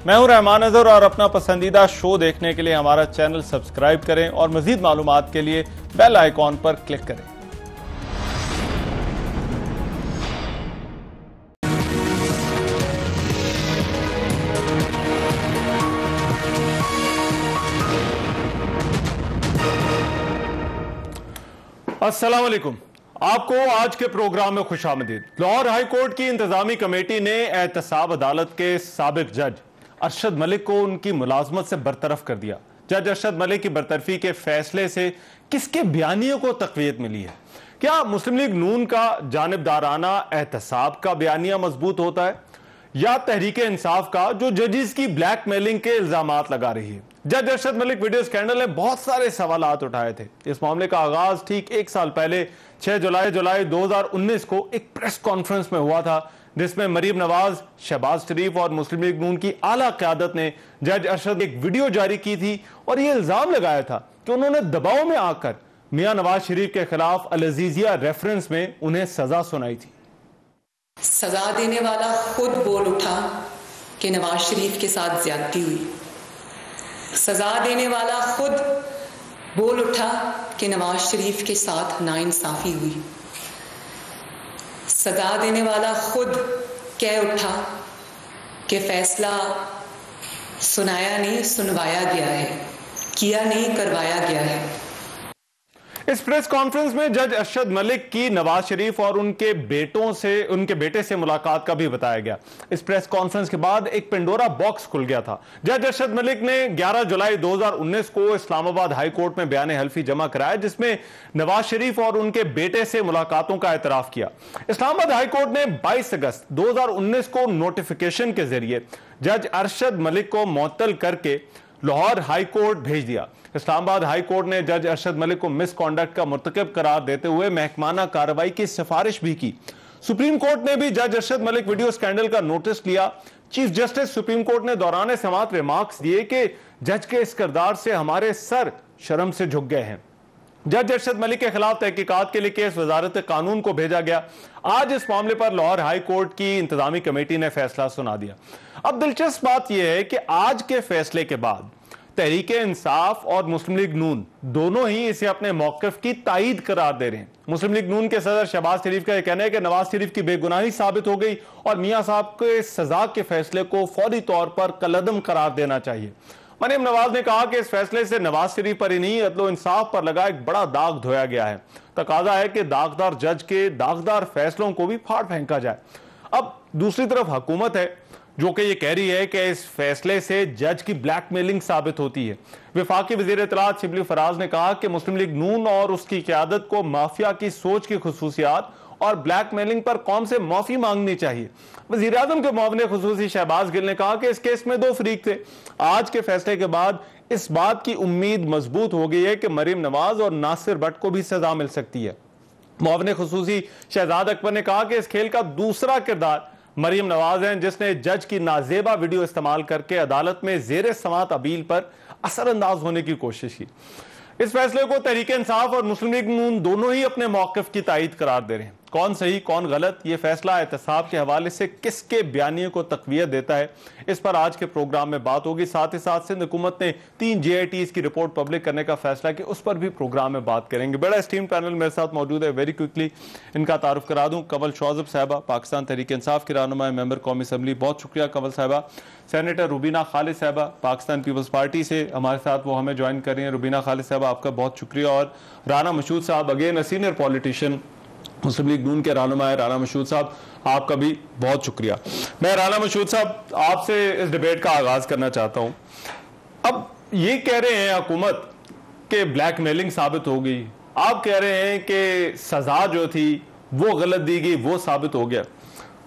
मैं हूं रहमान अजहर और अपना पसंदीदा शो देखने के लिए हमारा चैनल सब्सक्राइब करें और मजीद मालूमात के लिए बेल आइकॉन पर क्लिक करें। अस्सलाम वालेकुम, आपको आज के प्रोग्राम में खुशामदीद। लाहौर हाई कोर्ट की इंतजामी कमेटी ने एहतसाब अदालत के साबिक जज अरशद मलिक को उनकी मुलाजमत से बरतरफ कर दिया। जज अरशद मलिक की बरतरफी के फैसले से किसके बयानियों को तकवीयत मिली है? क्या मुस्लिम लीग नून का जानिबदाराना एहतसाब का बयानिया मजबूत होता है या तहरीक इंसाफ का, जो जजेस की ब्लैकमेलिंग के इल्जामात लगा रही है? जज अरशद मलिक वीडियो स्कैंडल ने बहुत सारे सवालात उठाए थे। इस मामले का आगाज ठीक एक साल पहले 6 जुलाई 2019 को एक प्रेस कॉन्फ्रेंस में हुआ था, जिसमें मरीम नवाज, शहबाज शरीफ और मुस्लिम लीग नून की आला क़यादत ने जज अरशद एक वीडियो जारी की थी और यह इल्जाम लगाया था कि उन्होंने दबाव में आकर मियां नवाज शरीफ के खिलाफ अल अजीजिया रेफरेंस में उन्हें सजा सुनाई थी। सजा देने वाला खुद बोल उठा कि नवाज शरीफ के साथ ज्यादती हुई। सजा देने वाला खुद बोल उठा कि नवाज शरीफ के साथ नाइंसाफी हुई। सजा देने वाला खुद कह उठा कि फैसला सुनाया नहीं सुनवाया गया है, किया नहीं करवाया गया है। इस प्रेस कॉन्फ्रेंस में जज अरशद मलिक की नवाज शरीफ और उनके बेटे से मुलाकात का भी बताया गया। इस प्रेस कॉन्फ्रेंस के बाद एक पेंडोरा बॉक्स खुल गया था। जज अरशद मलिक ने 11 जुलाई 2019 को इस्लामाबाद हाई कोर्ट में बयान हल्फी जमा कराया, जिसमें नवाज शरीफ और उनके बेटे से मुलाकातों का एतराफ किया। इस्लामाबाद हाई कोर्ट ने 22 अगस्त 2019 को नोटिफिकेशन के जरिए जज अरशद मलिक को मुअत्तल करके लाहौर हाई कोर्ट भेज दिया। इस्लामाबाद हाई कोर्ट ने जज अरशद मलिक को मिसकॉन्डक्ट का मुर्तकब करार देते हुए महकमाना कार्रवाई की सिफारिश भी की। सुप्रीम कोर्ट ने भी जज अरशद मलिक वीडियो स्कैंडल का नोटिस लिया। चीफ जस्टिस सुप्रीम कोर्ट ने दौरान समाअत रिमार्क्स दिए कि जज के इस किरदार से हमारे सर शर्म से झुक गए हैं। जज अरशद मलिक के खिलाफ तहकीकात के लिए केस वजारत कानून को भेजा गया। आज इस मामले पर लाहौर हाई कोर्ट की इंतजामी कमेटी ने फैसला सुना दिया। अब दिलचस्प बात यह है कि आज के फैसले के बाद तहरीक इंसाफ और मुस्लिम लीग नून दोनों ही इसे अपने मौक़िफ़ की तायीद करार दे रहे हैं। मुस्लिम लीग नून के सदर शहबाज शरीफ का यह कहना है कि नवाज शरीफ की बेगुनाही साबित हो गई और मियां साहब के सजा के फैसले को फौरी तौर पर कलअदम करार देना चाहिए। मरीम नवाज ने कहा कि इस फैसले से नवाज शरीफ पर ही नहीं, अदलो इंसाफ पर लगा एक बड़ा दाग धोया गया है। तकाजा है कि दागदार जज के दागदार फैसलों को भी फाड़ फेंका जाए। अब दूसरी तरफ हुकूमत है जो कि ये कह रही है कि इस फैसले से जज की ब्लैकमेलिंग साबित होती है। वफाकी वज़ीर इत्तलात शिबली फराज ने कहा कि मुस्लिम लीग नून और उसकी क़यादत को माफिया की सोच की खुसूसियात और ब्लैकमेलिंग पर कौम से माफी मांगनी चाहिए। वज़ीर आज़म के मुआविन खुसूसी शहबाज गिल ने कहा कि इस केस में दो फरीक थे। आज के फैसले के बाद इस बात की उम्मीद मजबूत हो गई है कि मरीम नवाज और नासिर भट्ट को भी सजा मिल सकती है। मुआविन खुसूसी शहजाद अकबर ने कहा कि इस खेल का दूसरा किरदार मरीम नवाज हैं, जिसने जज की नाजेबा वीडियो इस्तेमाल करके अदालत में जेर समाअत अपील पर असरअंदाज होने की कोशिश की। इस फैसले को तहरीक इंसाफ और मुस्लिम लीग नून दोनों ही अपने मौक़िफ़ की तायीद करार दे रहे हैं। कौन सही कौन गलत, ये फैसला एहतसाब के हवाले से किसके बयानिए को तक़वियत देता है, इस पर आज के प्रोग्राम में बात होगी। साथ ही साथ सिंध हुकूमत ने 3 JITs की रिपोर्ट पब्लिक करने का फैसला किया, उस पर भी प्रोग्राम में बात करेंगे। बड़ा स्टीम पैनल मेरे साथ मौजूद है। वेरी क्विकली इनका तारुफ करा दूं। कंवल शौज़ब साहिबा, पाकिस्तान तहरीक इंसाफ की रहनुमा, मेंबर कौमी असम्बली, बहुत शुक्रिया कंवल साहिबा। सेनेटर रुबीना खालिद साहिबा पाकिस्तान पीपल्स पार्टी से हमारे साथ, वो हमें ज्वाइन कर रही हैं। रुबीना खालिद साहिबा, आपका बहुत शुक्रिया। और राना मशहूद साहब, अगेन सीनियर पॉलिटिशियन, मुस्लिम लीग नून के रहनुमा है। राना मशहूद साहब, आपका भी बहुत शुक्रिया। मैं राना मशहूद साहब आपसे इस डिबेट का आगाज करना चाहता हूं। अब ये कह रहे हैं हुकूमत के ब्लैकमेलिंग साबित हो गई, आप कह रहे हैं कि सजा जो थी वो गलत दी गई, वो साबित हो गया।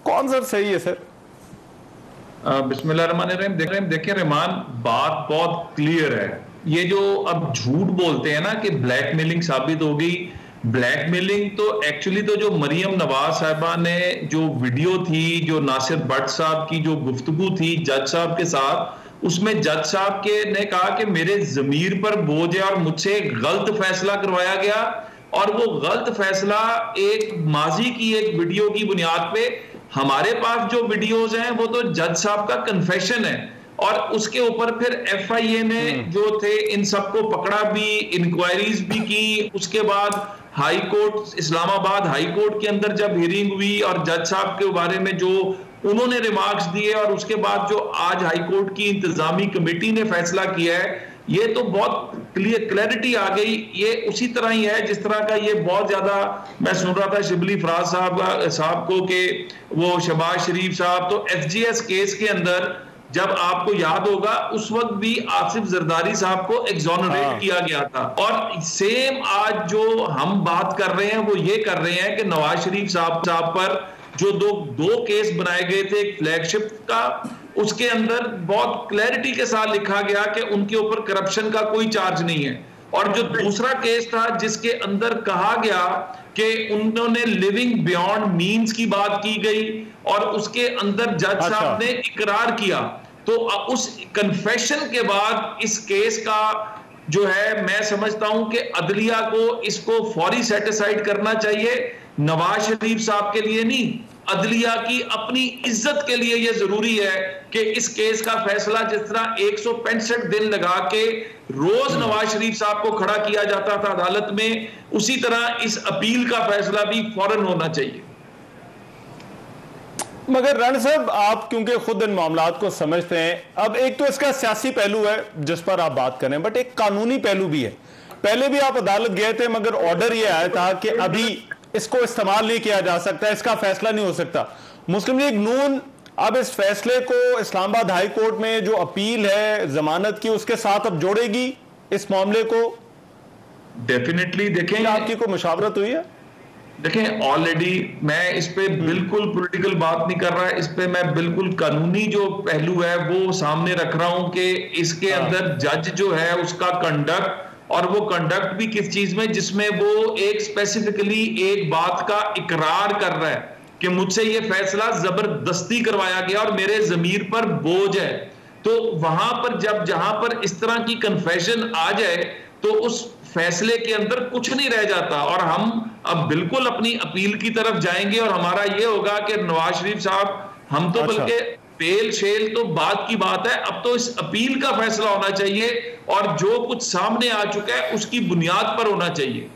कौन सा सही है सर? बिस्मिल्लाहिर्रहमानिर्रहीम। देखिए रहमान, बात बहुत क्लियर है। ये जो अब झूठ बोलते हैं ना कि ब्लैकमेलिंग साबित हो गई, ब्लैकमेलिंग तो एक्चुअली तो जो मरियम नवाज साहिबा ने जो वीडियो थी, जो नासिर भट्ट साहब की जो गुफ्तगू थी जज साहब के साथ, उसमें जज साहब के ने कहा कि मेरे जमीर पर बोझ है और मुझसे गलत फैसला करवाया गया, और वो गलत फैसला एक माजी की एक वीडियो की बुनियाद पे, हमारे पास जो वीडियोज हैं वो तो जज साहब का कन्फेशन है। और उसके ऊपर फिर FIA ने जो थे इन सबको पकड़ा भी, इंक्वायरीज भी की। उसके बाद high court, Islamabad high court के अंदर जब हियरिंग हुई और जज साहब के बारे में जो उन्होंने रिमार्क्स दिए, और उसके बाद जो आज हाई कोर्ट की इंतजामी कमेटी ने फैसला किया है, ये तो बहुत क्लैरिटी आ गई। ये उसी तरह ही है जिस तरह का ये बहुत ज्यादा मैं सुन रहा था शिबली फराज साहब को कि वो शहबाज शरीफ साहब, तो SGS केस के अंदर जब आपको याद होगा उस वक्त भी आसिफ जरदारी साहब को एग्जोनरेट किया गया था। और सेम आज जो हम बात कर रहे हैं वो ये कर रहे हैं कि नवाज शरीफ साहब पर जो दो केस बनाए गए थे, एक फ्लैगशिप का, उसके अंदर बहुत क्लैरिटी के साथ लिखा गया कि उनके ऊपर करप्शन का कोई चार्ज नहीं है। और जो दूसरा केस था जिसके अंदर कहा गया कि उन्होंने लिविंग बियॉन्ड मीन्स की बात की गई और उसके अंदर जज साहब ने इकरार किया, तो उस कन्फेशन के बाद इस केस का जो है मैं समझता हूं कि अदलिया को इसको फौरी सेटिसाइड करना चाहिए। नवाज शरीफ साहब के लिए नहीं, अदलिया की अपनी इज्जत के लिए यह जरूरी है कि इस केस का फैसला जिस तरह 165 दिन लगा के रोज नवाज शरीफ साहब को खड़ा किया जाता था अदालत में, उसी तरह इस अपील का फैसला भी फौरन होना चाहिए। मगर राणा साहब, आप क्योंकि खुद इन मामलात को समझते हैं, अब एक तो इसका सियासी पहलू है जिस पर आप बात करें, बट एक कानूनी पहलू भी है। पहले भी आप अदालत गए थे मगर ऑर्डर यह आया था कि अभी इसको इस्तेमाल नहीं किया जा सकता, इसका फैसला नहीं हो सकता। मुस्लिम लीग नून अब इस फैसले को इस्लामाबाद हाई कोर्ट में जो अपील है जमानत की उसके साथ अब जोड़ेगी इस मामले को? डेफिनेटली देखें, आपकी कोई मुशावरत हुई है? देखें, ऑलरेडी मैं इस पे बिल्कुल पॉलिटिकल बात नहीं कर रहा, इस पे मैं बिल्कुल कानूनी जो पहलू है वो सामने रख रहा हूं कि इसके अंदर जज जो है उसका कंडक्ट, और वो कंडक्ट भी किस चीज में, जिसमें वो एक स्पेसिफिकली एक बात का इकरार कर रहा है कि मुझसे ये फैसला जबरदस्ती करवाया गया और मेरे जमीर पर बोझ है। तो वहां पर जहां पर इस तरह की कन्फेशन आ जाए तो उस फैसले के अंदर कुछ नहीं रह जाता। और हम अब बिल्कुल अपनी अपील की तरफ जाएंगे और हमारा ये होगा कि नवाज शरीफ साहब, हम तो बल्कि बेल शेल तो बात की बात है, अब तो इस अपील का फैसला होना चाहिए और जो कुछ सामने आ चुका है उसकी बुनियाद पर होना चाहिए।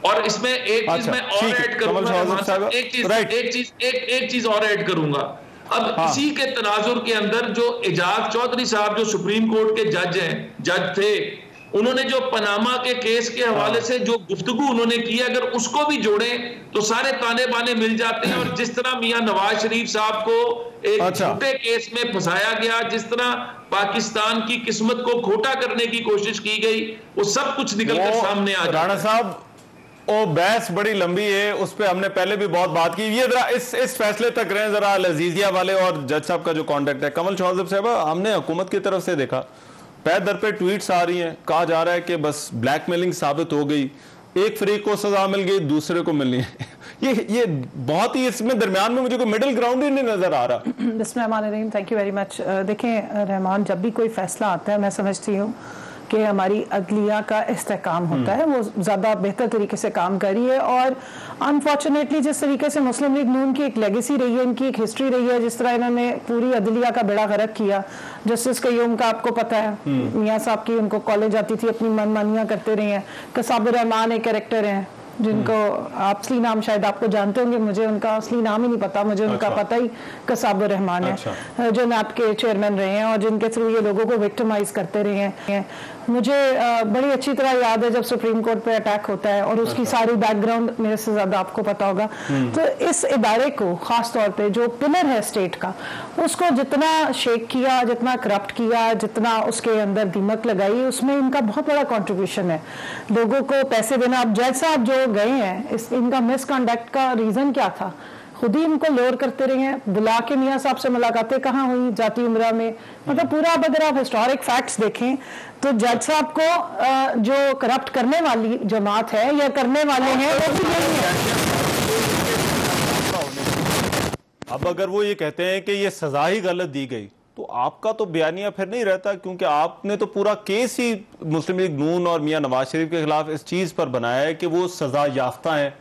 और इसमें एक चीज मैं और ऐड करूंगा, एक चीज और ऐड करूंगा। अब इसी के तनाजुर के अंदर जो एजाज चौधरी साहब जो सुप्रीम कोर्ट के जज थे, उन्होंने जो पनामा के केस के हवाले से जो गुफ्तगू उन्होंने की, अगर उसको भी जोड़ें तो सारे ताने बाने मिल जाते हैं। और जिस तरह मियां नवाज शरीफ साहब को एक झूठे केस में फंसाया गया, जिस तरह पाकिस्तान की किस्मत को खोटा करने की कोशिश की गई, वो सब कुछ निकलकर सामने आ जाता है। राणा साहब, वो बहस बड़ी लंबी है, उस पर हमने पहले भी बहुत बात की। ये जरा इस फैसले तक रहे जरा, अजीजिया वाले और जज साहब का जो कॉन्टेक्ट है। कमल शौजब साहब, हमने हुकूमत की तरफ से देखा पैर दर पे ट्वीट्स आ रही हैं, कहा जा रहा है कि बस ब्लैकमेलिंग साबित हो गई, एक फरीक को सजा मिल गई, दूसरे को मिलनी है। ये बहुत ही, इसमें दरमियान में मुझे कोई मिडिल ग्राउंड ही नहीं नजर आ रहा। बिस्मिल्लाहिर्रहमानिर्रहीम, थैंक यू वेरी मच। देखें रहमान, जब भी कोई फैसला आता है मैं समझती हूँ कि हमारी अदलिया का इस्तेहकाम होता है, वो ज़्यादा बेहतर तरीके से काम कर रही है। और अनफॉर्चुनेटली जिस तरीके से मुस्लिम लीग नून की एक लेगेसी रही है, इनकी एक हिस्ट्री रही है, जिस तरह इन्होंने पूरी अदलिया का बेड़ा गर्क किया। जस्टिस कयूम का आपको पता है, मियाँ साहब की उनको कॉलेज आती थी, अपनी मनमानियाँ करते रहे हैं। कसाबुर रहमान एक कैरेक्टर हैं जिनको आप असली नाम शायद आपको जानते होंगे, मुझे उनका असली नाम ही नहीं पता, मुझे उनका पता ही कसाबुर रहमान है, जो नैब के चेयरमैन रहे हैं और जिनके थ्रू ये लोगों को विक्टिमाइज करते रहे हैं। मुझे बड़ी अच्छी तरह याद है जब सुप्रीम कोर्ट पे अटैक होता है और उसकी सारी बैकग्राउंड मेरे से ज्यादा आपको पता होगा। तो इस इदारे को खास तौर पे जो पिलर है स्टेट का, उसको जितना शेक किया, जितना करप्ट किया, जितना उसके अंदर दीमक लगाई, उसमें इनका बहुत बड़ा कंट्रीब्यूशन है। लोगों को पैसे देना, अब जज साहब जो गए हैं, इनका मिसकंडक्ट का रीजन क्या था? खुद ही इनको लोअर करते रहे हैं, बुला के मियाँ साहब से मुलाकातें कहाँ हुई, जाती उम्रा में, मतलब पूरा अगर आप हिस्टोरिक फैक्ट्स देखें तो जज साहब को जो करप्ट करने वाली जमात है या करने वाले हैं वो भी यही है। अब अगर वो ये कहते हैं कि ये सजा ही गलत दी गई, तो आपका तो बयानिया फिर नहीं रहता, क्योंकि आपने तो पूरा केस ही मुस्लिम लीग नून और मियां नवाज शरीफ के खिलाफ इस चीज पर बनाया है कि वो सजा याफ्ता है।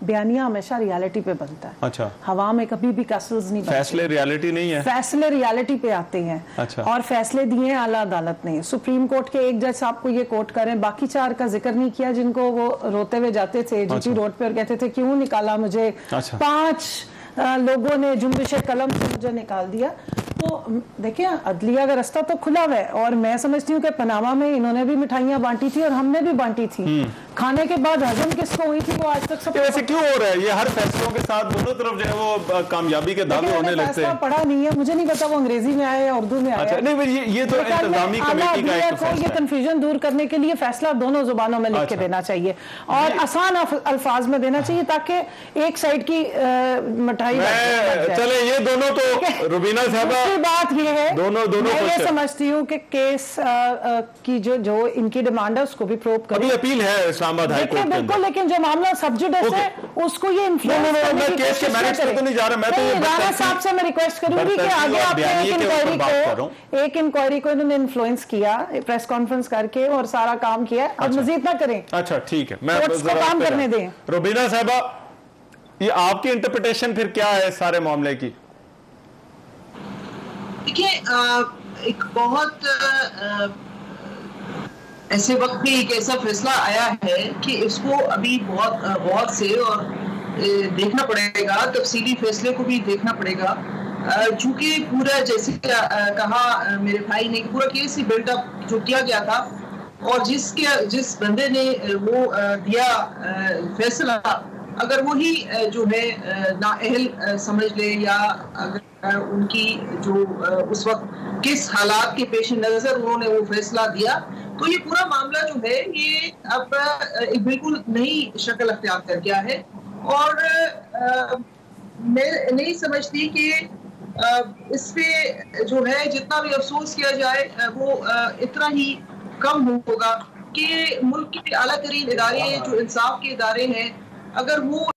बयानिया हमेशा रियलिटी पे बनता है। अच्छा, हवा में कभी भी कैसल्स नहीं बनते। फैसले रियलिटी नहीं है, फैसले रियलिटी पे आते हैं। अच्छा। और फैसले दिए हैं आला अदालत ने। सुप्रीम कोर्ट के एक जज साहब को ये कोट करें, बाकी 4 का जिक्र नहीं किया जिनको वो रोते हुए जाते थे जीटी रोड पे और कहते थे क्यों निकाला मुझे। अच्छा। 5 लोगों ने जुम्बिश कलम से मुझे निकाल दिया। तो देखिए अदलिया का रास्ता तो खुला हुआ है और मैं समझती हूँ कि पनामा में इन्होंने भी मिठाइयाँ बांटी थी और हमने भी बांटी थी। खाने के बाद हजम किसको हुई थी वो आज तक सब वैसे क्यों हो रहा है ये? हर फैसलों के साथ दोनों तरफ जो है वो कामयाबी के दावे होने लगते हैं। पढ़ा नहीं है, मुझे नहीं पता वो अंग्रेजी में आया या उर्दू में आया। अच्छा, नहीं ये तो इंतजामी कमेटी का एक फैसला ये कंफ्यूजन दूर करने के लिए फैसला दोनों जुबानों में लिख के देना चाहिए और आसान अल्फाज में देना चाहिए ताकि एक साइड की मिठाई। चले ये दोनों तो रुबीना साहबा, बात ये है दोनों मैं ये समझती हूँ कि केस की जो इनकी डिमांड है उसको भी प्रूव करें। अभी अपील है इस्लामाबाद हाई कोर्ट के अंदर। बिल्कुल, लेकिन जो मामला सब जुडिस है उसको ये इन्फ्लुएंस करने की केस के मैरिट्स पे तो नहीं जा रहा। मैं तो राणा साहब से मैं रिक्वेस्ट करूंगी कि आगे आपने एक इंक्वायरी को इन्होंने इन्फ्लुएंस किया प्रेस कॉन्फ्रेंस करके और सारा काम किया और मजीद ना करें। अच्छा ठीक है, मैं काम करने दें। रुबीना साहबा, ये आपकी इंटरप्रिटेशन फिर क्या है सारे मामले की? देखिए एक बहुत ऐसे वक्त भी एक ऐसा फैसला आया है कि इसको अभी बहुत से और देखना पड़ेगा, तफसीली फैसले को भी देखना पड़ेगा। चूंकि पूरा जैसे कहा मेरे भाई ने पूरा केस ही बिल्डअप जो किया गया था और जिस बंदे ने वो दिया फैसला, अगर वही जो है नाअहल समझ ले या अगर उनकी जो उस वक्त किस हालात के पेश नजर उन्होंने वो फैसला दिया, तो ये पूरा मामला जो है ये अब एक बिल्कुल नई शक्ल अख्तियार कर गया है। और मैं नहीं समझती कि इस पे जो है जितना भी अफसोस किया जाए वो इतना ही कम होगा कि मुल्क के आला तरीन इदारे जो इंसाफ के इदारे हैं, अगर वो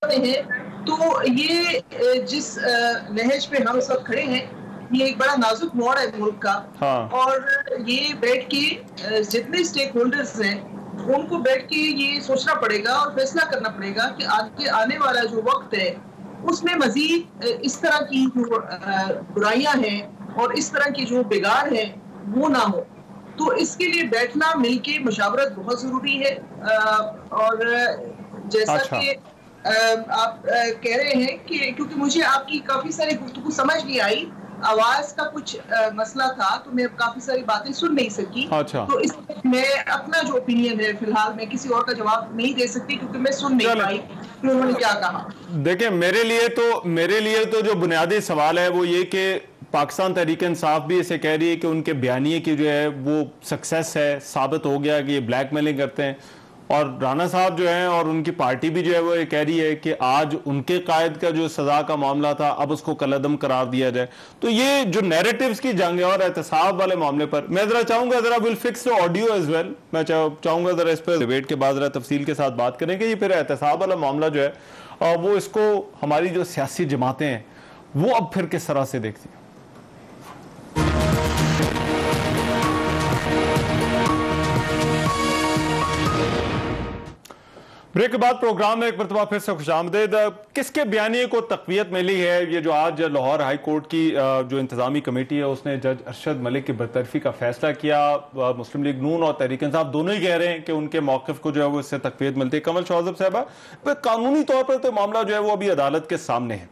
हैं तो ये जिस नहज पे हम सब खड़े हैं ये एक बड़ा नाजुक मोड़ है मुल्क का। हाँ। और ये बैठ के जितने स्टेक होल्डर्स हैं उनको बैठ के ये सोचना पड़ेगा और फैसला करना पड़ेगा कि आगे आने वाला जो वक्त है उसमें मजीद इस तरह की जो बुराइयां हैं और इस तरह की जो बिगाड़ है वो ना हो। तो इसके लिए बैठना मिलके मुशावरत बहुत जरूरी है। और जैसा कि आप कह रहे हैं कि क्योंकि मुझे आपकी काफी सारी गुफ्तगू समझ नहीं आई, आवाज का कुछ मसला था तो मैं काफी सारी बातें सुन नहीं सकी। अच्छा। तो इसमें मैं अपना जो ओपिनियन है फिलहाल मैं किसी और का जवाब नहीं दे सकती क्योंकि मैं सुन नहीं पाई कि उन्होंने क्या कहा। देखिए मेरे लिए तो जो बुनियादी सवाल है वो ये कि पाकिस्तान तहरीक इंसाफ भी इसे कह रही है कि उनके बयानिए की जो है वो सक्सेस है, साबित हो गया कि ये ब्लैकमेलिंग करते हैं। और राणा साहब जो हैं और उनकी पार्टी भी जो है वो ये कह रही है कि आज उनके कायद का जो सजा का मामला था अब उसको कलअदम करार दिया जाए। तो ये जो नैरेटिव्स की जंग है और एहतसाब वाले मामले पर मैं जरा चाहूंगा जरा will fix the audio as well. मैं चाहूंगा जरा इस पर डिबेट के बाद जरा तफसील के साथ बात करें कि ये फिर एहतसाब वाला मामला जो है वो इसको हमारी जो सियासी जमातें हैं वो अब फिर किस तरह से देखती हैं। ब्रेक के बाद प्रोग्राम में एक मरतबा फिर से खुशामदीद। किसके बयानिए को तक़वियत मिली है? ये जो आज लाहौर हाई कोर्ट की जो इंतजामी कमेटी है उसने जज अरशद मलिक की बरतरफी का फैसला किया। मुस्लिम लीग नून और तहरीक इंसाफ दोनों ही कह रहे हैं कि उनके मौक़िफ़ को जो है वो इससे तक़वियत मिलती है। कमल शौज़ब साहबा, कानूनी तौर पर तो मामला जो है वो अभी अदालत के सामने है,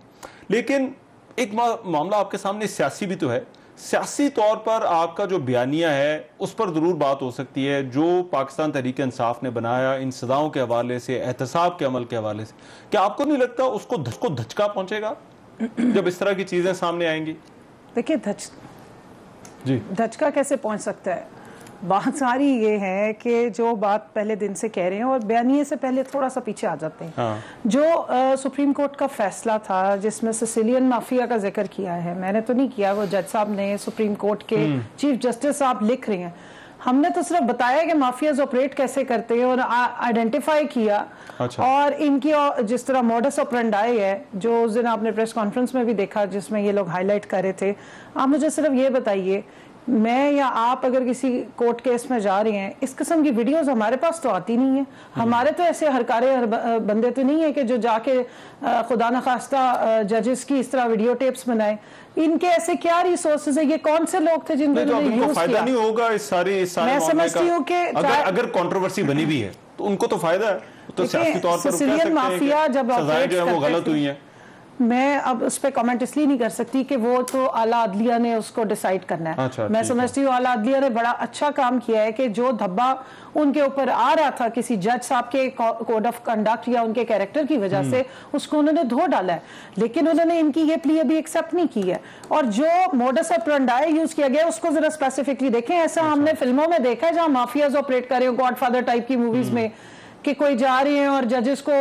लेकिन एक मामला आपके सामने सियासी भी तो है। सियासी तौर पर आपका जो बयानिया है उस पर जरूर बात हो सकती है जो पाकिस्तान तहरीक इंसाफ ने बनाया इन सजाओं के हवाले से, एहतसाब के अमल के हवाले से। क्या आपको नहीं लगता उसको धचका पहुंचेगा जब इस तरह की चीजें सामने आएंगी? देखिए धचका कैसे पहुंच सकता है? बात सारी ये है कि जो बात पहले दिन से कह रहे हैं और बयानिए से पहले थोड़ा सा पीछे आ जाते हैं। हाँ। जो सुप्रीम कोर्ट का फैसला था जिसमें सिसिलियन माफिया का जिक्र किया है, मैंने तो नहीं किया, वो जज साहब ने, सुप्रीम कोर्ट के चीफ जस्टिस साहब लिख रहे हैं। हमने तो सिर्फ बताया कि माफियाज ऑपरेट कैसे करते हैं और आइडेंटिफाई किया। अच्छा। और इनकी जिस तरह मॉडस ऑपरेंडाई है जो उस दिन आपने प्रेस कॉन्फ्रेंस में भी देखा जिसमें ये लोग हाईलाइट कर रहे थे। आप मुझे सिर्फ ये बताइए मैं या आप अगर किसी कोर्ट केस में जा रहे हैं, इस किस्म की वीडियोस हमारे पास तो आती नहीं है। हमारे तो ऐसे हरकारे बंदे तो नहीं है कि जो जाके खुदा न खास्ता जजेस की इस तरह वीडियो टेप्स बनाए। इनके ऐसे क्या रिसोर्सेज है? ये कौन से लोग थे जिनको तो फायदा नहीं होगा इस सारी मैं समझती हूँ कि अगर कंट्रोवर्सी बनी भी है तो उनको तो फायदा है। तो सियासी तौर पर सिसिलियन माफिया जब सजाएं जो है वो गलत हुई है। मैं अब उस पर कमेंट इसलिए नहीं कर सकती कि वो तो आला अदलिया ने उसको डिसाइड करना है। अच्छा, मैं समझती हूँ आला अदलिया ने बड़ा अच्छा काम किया है कि जो धब्बा उनके ऊपर आ रहा था किसी जज साहब के कोड ऑफ कंडक्ट या उनके कैरेक्टर की वजह से, उसको उन्होंने धो डाला है। लेकिन उन्होंने इनकी ये प्ली अभी एक्सेप्ट नहीं की है। और जो मोडस ऑपरेंडी यूज किया गया उसको जरा स्पेसिफिकली देखें। ऐसा हमने फिल्मों में देखा है जहां माफियाज ऑपरेट कर रहे हो, गॉडफादर टाइप की मूवीज में, कि कोई जा रहे हैं और जजेस को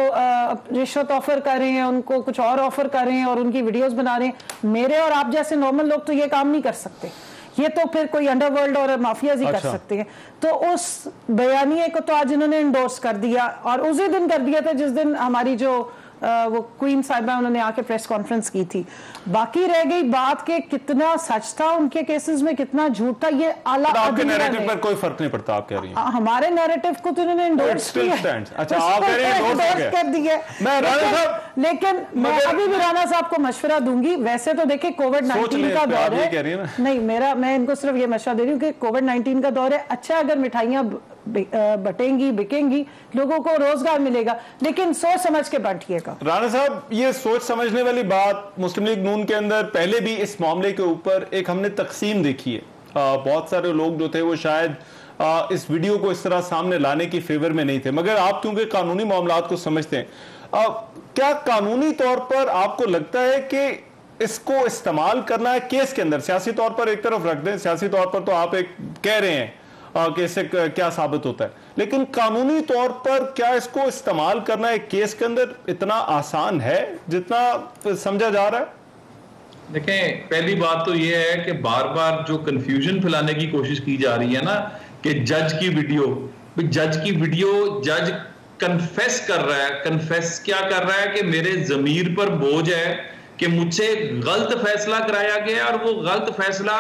रिश्वत ऑफर कर रहे हैं, उनको कुछ और ऑफर कर रहे हैं और उनकी वीडियोस बना रहे हैं। मेरे और आप जैसे नॉर्मल लोग तो ये काम नहीं कर सकते, ये तो फिर कोई अंडरवर्ल्ड और माफियाज ही कर सकते हैं। तो उस बयानिए को तो आज इन्होंने इंडोर्स कर दिया और उसी दिन कर दिया था जिस दिन हमारी जो वो क्वीन साहिबा उन्होंने आके प्रेस कॉन्फ्रेंस की थी। बाकी रह गई बात के कितना सच था उनके केसेस में, कितना झूठ था, ये आला आपके नैरेटिव पर कोई फर्क नहीं पड़ता आप कह रही हैं। हमारे नैरेटिव को तो इन्होंने इंडोर्स किया। अच्छा, आप कह रही हैं इंडोर्स कर दिया। लेकिन मैं अभी भी राणा साहब को मशवरा दूंगी। वैसे तो देखिए कोविड-19 का दौर है, नहीं मैं इनको सिर्फ ये मशवरा दे रही हूँ कि कोविड-19 का दौर है। अच्छा, अगर मिठाइयाँ बटेंगी, बिकेंगी, लोगों को रोजगार मिलेगा, लेकिन सोच समझ के बांटिएगा। राणा साहब, ये सोच समझने वाली बात मुस्लिम लीग नून के अंदर पहले भी इस मामले के ऊपर एक हमने तकसीम देखी है। बहुत सारे लोग जो थे वो शायद इस वीडियो को इस तरह सामने लाने की फेवर में नहीं थे, मगर आप क्योंकि कानूनी मामलात को समझते हैं, क्या कानूनी तौर पर आपको लगता है कि इसको इस्तेमाल करना है केस के अंदर? सियासी तौर पर एक तरफ रख दें, सियासी तौर पर तो आप एक कह रहे हैं कि इससे क्या साबित होता है, लेकिन कानूनी तौर पर क्या इसको इस्तेमाल करना एक केस के अंदर इतना आसान है जितना समझा जा रहा है? देखें, पहली बात तो यह है कि बार बार जो कंफ्यूजन फैलाने की कोशिश की जा रही है ना कि जज की वीडियो जज कन्फेस कर रहा है। कन्फेस क्या कर रहा है कि मेरे जमीर पर बोझ है कि मुझसे गलत फैसला कराया गया और वो गलत फैसला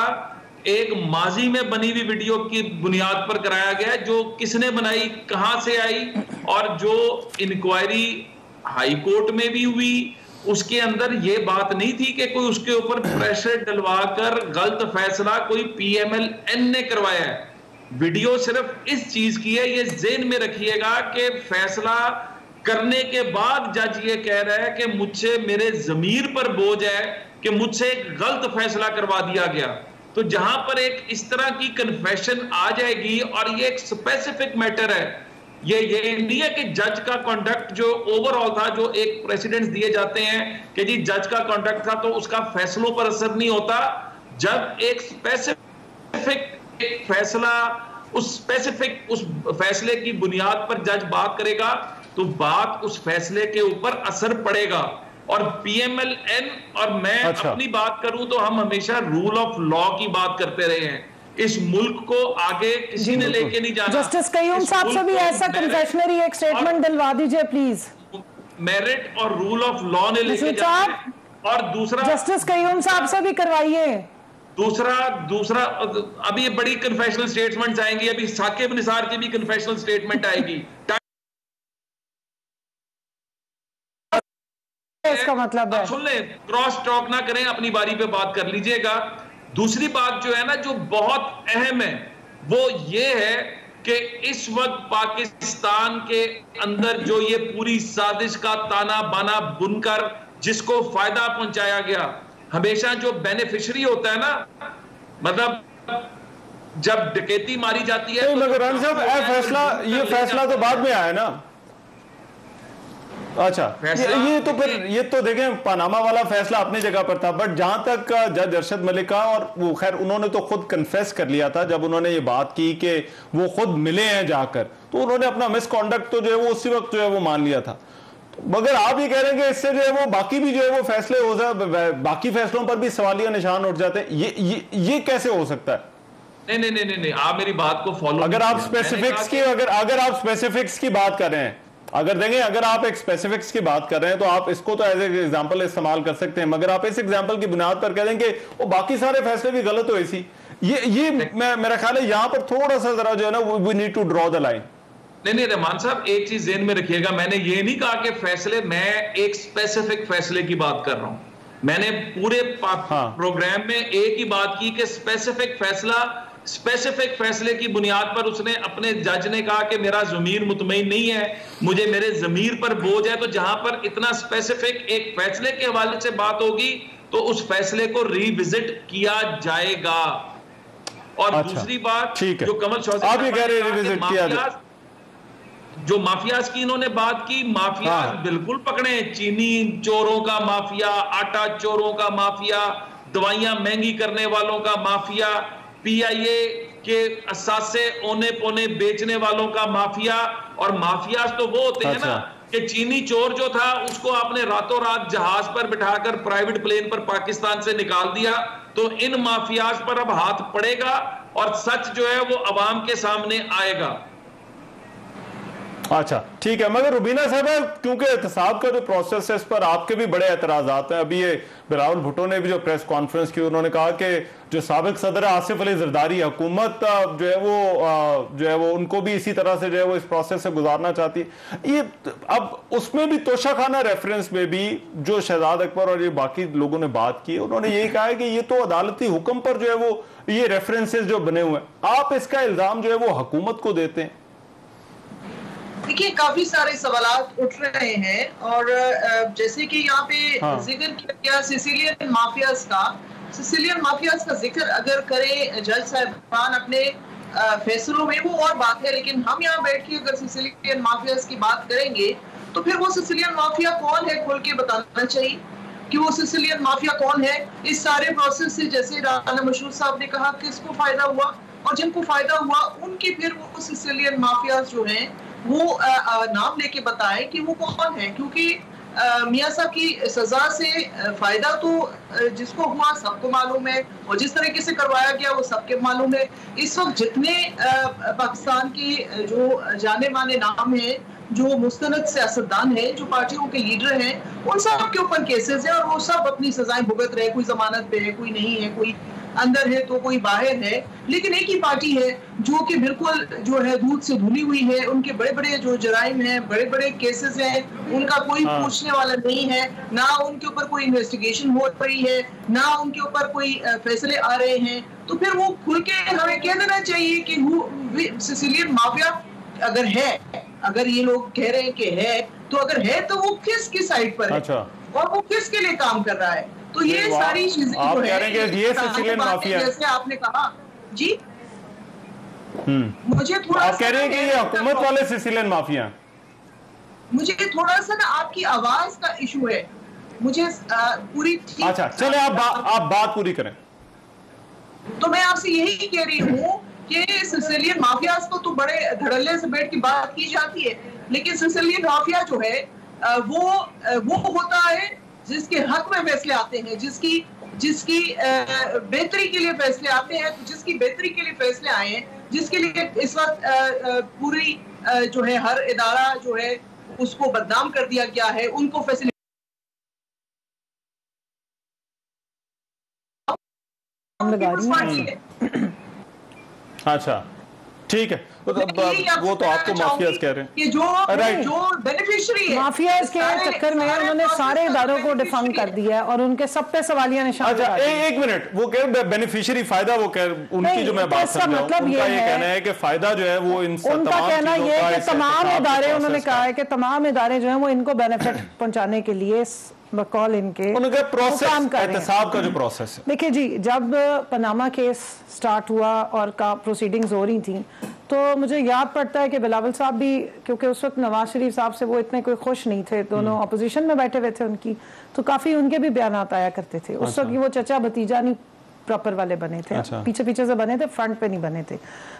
एक माजी में बनी हुई वीडियो की बुनियाद पर कराया गया, जो किसने बनाई, कहां से आई, और जो इंक्वायरी हाई कोर्ट में भी हुई उसके अंदर ये बात नहीं थी कि कोई उसके ऊपर प्रेशर डलवाकर गलत फैसला कोई PMLN ने करवाया है। वीडियो सिर्फ इस चीज की है, ये ज़हन में रखिएगा कि फैसला करने के बाद जज ये कह रहा है कि मुझसे मेरे जमीर पर बोझ है कि मुझसे एक गलत फैसला करवा दिया गया। तो जहां पर एक इस तरह की कन्फेशन आ जाएगी और ये एक स्पेसिफिक मैटर है, ये नहीं है कि जज का कॉन्डक्ट जो ओवरऑल था, जो एक प्रेसिडेंट्स दिए जाते हैं कि जी जज का कॉन्डक्ट था तो उसका फैसलों पर असर नहीं होता। जब एक स्पेसिफिक फैसला उस फैसले की बुनियाद पर जज बात करेगा तो बात उस फैसले के ऊपर असर पड़ेगा। और PMLN और मैं अपनी बात करूं तो हम हमेशा रूल ऑफ लॉ की बात करते रहे हैं। इस मुल्क को आगे किसी ने लेके नहीं जाना। जस्टिस कयूम साहब से भी ऐसा कन्फेशनरी एक स्टेटमेंट दिलवा दीजिए प्लीज। मेरिट और रूल ऑफ लॉ ने लेके जाना। और दूसरा जस्टिस कयूम साहब से भी करवाइए। दूसरा अभी ये बड़ी कन्फेशनल स्टेटमेंट्स आएंगी, अभी साकिब निसार की भी कन्फेशनल स्टेटमेंट आएगी। इसका मतलब है, सुन ले, क्रॉस टॉक ना करें, अपनी बारी पे बात कर लीजिएगा। दूसरी बात जो है ना, जो बहुत अहम है, वो ये है कि इस वक्त पाकिस्तान के अंदर जो ये पूरी साजिश का ताना बाना बुनकर जिसको फायदा पहुंचाया गया, हमेशा जो बेनिफिशियरी होता है ना, मतलब जब डकैती मारी जाती है तो मगर राणा साहब ये फैसला तो बाद में आया ना। अच्छा, ये तो देखें, पनामा वाला फैसला अपनी जगह पर था, बट जहां तक जज अरशद मलिक का, और वो खैर उन्होंने तो खुद कन्फेस कर लिया था जब उन्होंने ये बात की कि वो खुद मिले हैं जाकर, तो उन्होंने अपना मिसकॉन्डक्ट तो जो है वो उसी वक्त जो है वो मान लिया था। मगर आप ये कह रहे हैं कि इससे जो है वो बाकी भी जो है वो फैसले हो जाए, बाकी फैसलों पर भी सवालिया निशान उठ जाते हैं, ये कैसे हो सकता है? नहीं, आप मेरी बात को फॉलो, अगर आप स्पेसिफिक्स की बात कर रहे हैं, अगर आप एक स्पेसिफिक्स की बात कर रहे हैं तो आप इसको तो एज ए एग्जांपल इस्तेमाल कर सकते हैं, मगर आप इस एग्जांपल की बुनियाद पर कह दें कि वो बाकी सारे फैसले भी गलत हुए सी, ये मेरा ख्याल है यहाँ पर थोड़ा सा जरा जो है ना, we need to draw the line. नहीं रहमान साहब, एक चीज ज़हन में रखिएगा, मैंने ये नहीं कहा कि फैसले, मैं एक स्पेसिफिक फैसले की बात कर रहा हूं। मैंने पूरे प्रोग्राम में एक ही बात की कि स्पेसिफिक फैसले की बुनियाद पर उसने, अपने जज ने कहा कि मेरा ज़मीर मुतमईन नहीं है, मुझे मेरे ज़मीर पर बोझ है। तो जहां पर इतना स्पेसिफिक एक फैसले के हवाले से बात होगी तो उस फैसले को रिविजिट किया जाएगा। और दूसरी बात जो कमल चौधरी आप ये कह रहे हैं रिविजिट किया जाए, जो माफियाज की इन्होंने बात की, माफियाज बिल्कुल पकड़े, चीनी चोरों का माफिया, आटा चोरों का माफिया, दवाइयां महंगी करने वालों का माफिया, पीआईए के असासे औने पौने बेचने वालों का माफिया। और माफियाज तो वो होते हैं ना कि चीनी चोर जो था उसको आपने रातों रात जहाज पर बिठाकर प्राइवेट प्लेन पर पाकिस्तान से निकाल दिया। तो इन माफियाज पर अब हाथ पड़ेगा और सच जो है वो अवाम के सामने आएगा। अच्छा ठीक है, मगर रुबीना साहब, क्योंकि एहतसाब का जो प्रोसेस है इस पर आपके भी बड़े एतराजात हैं। अभी ये बिलावल भुट्टो ने भी जो प्रेस कॉन्फ्रेंस की, उन्होंने कहा कि जो साबिक सदर आसिफ अली जरदारी हुकूमत जो है वो उनको भी इसी तरह से जो है वो इस प्रोसेस से गुजारना चाहती है। ये अब उसमें भी तोशाखाना रेफरेंस में भी जो शहजाद अकबर और ये बाकी लोगों ने बात की, उन्होंने यही कहा है कि ये तो अदालती हुक्म पर जो है वो ये रेफरेंसेस जो बने हुए हैं, आप इसका इल्जाम जो है वो हुकूमत को देते हैं। देखिए, काफी सारे सवालात उठ रहे हैं और जैसे कि यहाँ पे जिक्र किया गया सिसिलियन माफियाज का जिक्र अगर करें जज साहबान अपने फैसलों में वो और बात है, लेकिन हम यहाँ बैठ के अगर सिसिलियन माफियाज की बात करेंगे तो फिर वो सिसिलियन माफिया कौन है खुल के बताना चाहिए कि वो सिसिलियन माफिया कौन है। इस सारे प्रोसेस से जैसे राना मशहूर साहब ने कहा किसको फायदा हुआ, और जिनको फायदा हुआ उनके फिर वो सिसिलियन माफियाज जो हैं वो नाम लेके बताए कि वो कौन है। क्योंकि मियां साहब की सजा से फायदा तो जिसको हुआ सबको मालूम है और जिस तरीके से करवाया गया वो सबके मालूम है। इस वक्त जितने पाकिस्तान के जो जाने माने नाम हैं, जो मुस्तनद सियासतदान हैं, जो पार्टियों के लीडर हैं, उन सब के ऊपर केसेस हैं और वो सब अपनी सजाएं भुगत रहे। कोई जमानत पे है, कोई नहीं है, कोई अंदर है तो कोई बाहर है। लेकिन एक ही पार्टी है जो कि बिल्कुल जो है दूध से धुली हुई है। उनके बड़े बड़े जो जराइम हैं, बड़े बड़े केसेस हैं, उनका कोई पूछने वाला नहीं है, ना उनके ऊपर कोई इन्वेस्टिगेशन हो रही है, ना उनके ऊपर कोई फैसले आ रहे हैं। तो फिर वो खुल के हमें कह देना चाहिए कि सिसिलियन माफिया अगर है, अगर ये लोग कह रहे हैं कि है, तो अगर है तो वो किसकी साइड पर है और वो किसके लिए काम कर रहा है। तो ये सारी चीजें जो है, ये सिसिलियन माफिया जैसे आपने कहा जी, मुझे थोड़ा आप कह रहे हैं कि ये हुकूमत वाले सिसिलियन माफिया, मुझे थोड़ा सा ना आपकी आवाज का इशू है, मुझे पूरी। अच्छा चले आप बात पूरी करें। तो मैं आपसे यही कह रही हूँ कि सिसिलियन माफियाज को तो बड़े धड़ल्ले से बैठ के बात की जाती है, लेकिन सिसिलियन माफिया जो है वो होता है जिसके हक में फैसले आते हैं, जिसकी बेहतरी के लिए फैसले आते हैं। तो जिसकी बेहतरी के लिए फैसले आए हैं, जिसके लिए इस वक्त पूरी जो है हर इदारा जो है उसको बदनाम कर दिया गया है, उनको फैसले अच्छा ठीक है, वो तो आपको माफियाज कह रहे हैं कि जो बेनिफिशियरी है माफियाज के चक्कर में उन्होंने सारे इदारों को डिफंग कर दिया और उनके सब पे सवालिया निशान। अच्छा एक मिनट, वो कह रहे बेनिफिशियरी फायदा, वो कह उनकी जो मैं बात समझ रहा हूं, मतलब ये कहना है कि फायदा जो है वो इन उनका कहना ये है कि तमाम इदारे, उन्होंने कहा है कि तमाम इदारे जो है वो इनको बेनिफिट पहुंचाने के लिए बकौल इनके प्रोसेस एहतसाब का जो प्रोसेस है। देखिए जी, जब पनामा केस स्टार्ट हुआ और का प्रोसीडिंग्स हो रही थी तो मुझे याद पड़ता है कि बिलावल साहब भी, क्योंकि उस वक्त नवाज शरीफ साहब से वो इतने कोई खुश नहीं थे, दोनों अपोजिशन में बैठे हुए थे उनकी, तो काफी उनके भी बयानात आया करते थे। उस वक्त वो चचा भतीजा नहीं प्रॉपर वाले बने थे, पीछे पीछे से बने थे, फ्रंट पे नहीं बने थे।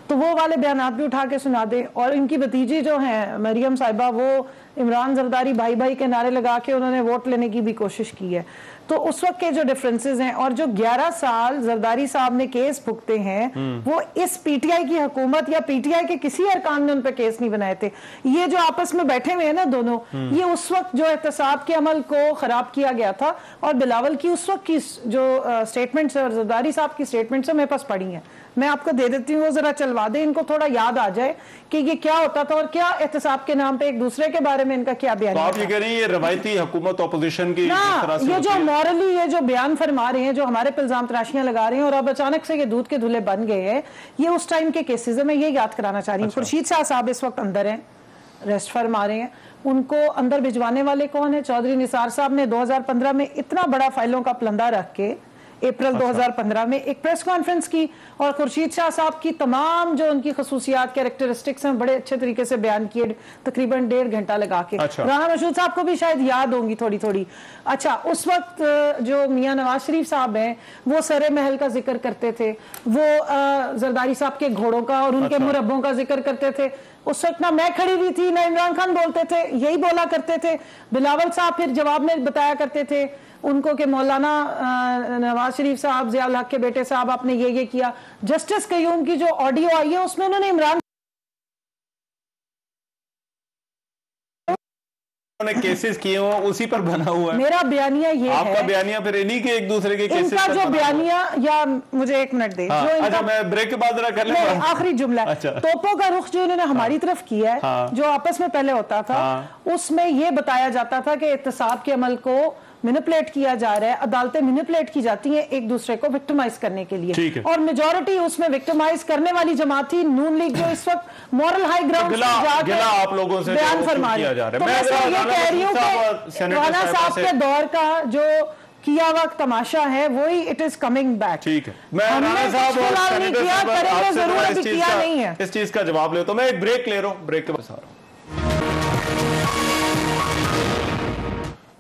तो वो वाले बयानात भी उठा के सुना दे। और इनकी भतीजी जो है मरियम साहिबा, वो इमरान जरदारी भाई भाई के नारे लगा के उन्होंने वोट लेने की भी कोशिश की है। तो उस वक्त के जो डिफरेंसेस हैं और जो 11 साल जरदारी साहब ने केस भुगते हैं, वो इस पीटीआई की हुकूमत या पीटीआई के किसी अरकान ने उन पर केस नहीं बनाए थे। ये जो आपस में बैठे हुए हैं ना दोनों, ये उस वक्त जो एहतसाब के अमल को खराब किया गया था और बिलावल की उस वक्त की जो स्टेटमेंट्स और जरदारी साहब की स्टेटमेंट से मेरे पास पड़ी हैं, मैं आपको दे देती हूँ, वो जरा चलवा दे, इनको थोड़ा याद आ जाए कि ये क्या होता था और क्या एहतसाब के नाम पे एक दूसरे के बारे में इनका क्या बयान। तो आप ये कह रही हैं ये रवायती हुकूमत ऑपोजिशन की ना, ये जो मॉरली ये जो बयान फरमा रहे हैं, जो हमारे पे इल्जाम तराशियां लगा रहे हैं और अब अचानक से ये दूध के धुले बन गए हैं, ये उस टाइम के केसेस है। मैं ये याद कराना चाह रही हूँ, खुर्शीद शाह साहब इस वक्त अंदर हैं, रेस्ट फरमा रहे हैं, उनको अंदर भिजवाने वाले कौन है? चौधरी निसार साहब ने 2015 में इतना बड़ा फाइलों का प्लंदा रख के अप्रैल 2015 में एक प्रेस कॉन्फ्रेंस की और खुर्शीद शाह साहब की तमाम जो उनकी खसूसियात कैरेक्टरिस्टिक्स हैं बड़े अच्छे तरीके से बयान किए, तकरीबन 1.5 घंटा लगा के। राना मशहूद साहब को भी शायद याद होंगी थोड़ी थोड़ी। अच्छा, उस वक्त जो मियां नवाज शरीफ साहब हैं वो सरे महल का जिक्र करते थे, वो जरदारी साहब के घोड़ों का और उनके मुरब्बों का जिक्र करते थे। उस वक्त ना मैं खड़ी हुई थी ना इमरान खान बोलते थे, यही बोला करते थे। बिलावल साहब फिर जवाब में बताया करते थे उनको कि मौलाना नवाज शरीफ साहब, ज़िया उल हक के बेटे साहब, आपने ये किया। जस्टिस कयूम की जो ऑडियो आई है उसमें उन्होंने इमरान केसेस किए हो उसी पर बना हुआ है। मेरा बयानिया ये है, आपका बयानिया फिर इन्हीं के एक दूसरे के केसेस इनका जो बयानिया, या मुझे एक मिनट दे, जो अच्छा मैं ब्रेक के बाद जरा कर लें, आखिरी जुमला। अच्छा। तोपों का रुख जो इन्होंने हमारी तरफ किया है, जो आपस में पहले होता था, उसमें ये बताया जाता था कि एहतसाब के अमल को मैनिपुलेट किया जा रहा है, अदालतें मैनिपुलेट की जाती हैं एक दूसरे को विक्टिमाइज करने के लिए, और मेजॉरिटी उसमें विक्टिमाइज करने वाली जमात थी नून लीग, जो इस वक्त मॉरल हाई ग्राउंड पे जाकर आप लोगों से बयान फरमा रही है। तो मैं ये कह रही हूँ कि राणा साहब के दौर का जो किया हुआ तमाशा है वही इट इज कमिंग बैक। ठीक है, मैं राणा साहब और नहीं किया, करेंगे जरूर, अभी किया नहीं है। इस चीज का जवाब ले, तो मैं एक ब्रेक ले रहा हूँ, ब्रेक के बाद आ रहा हूँ।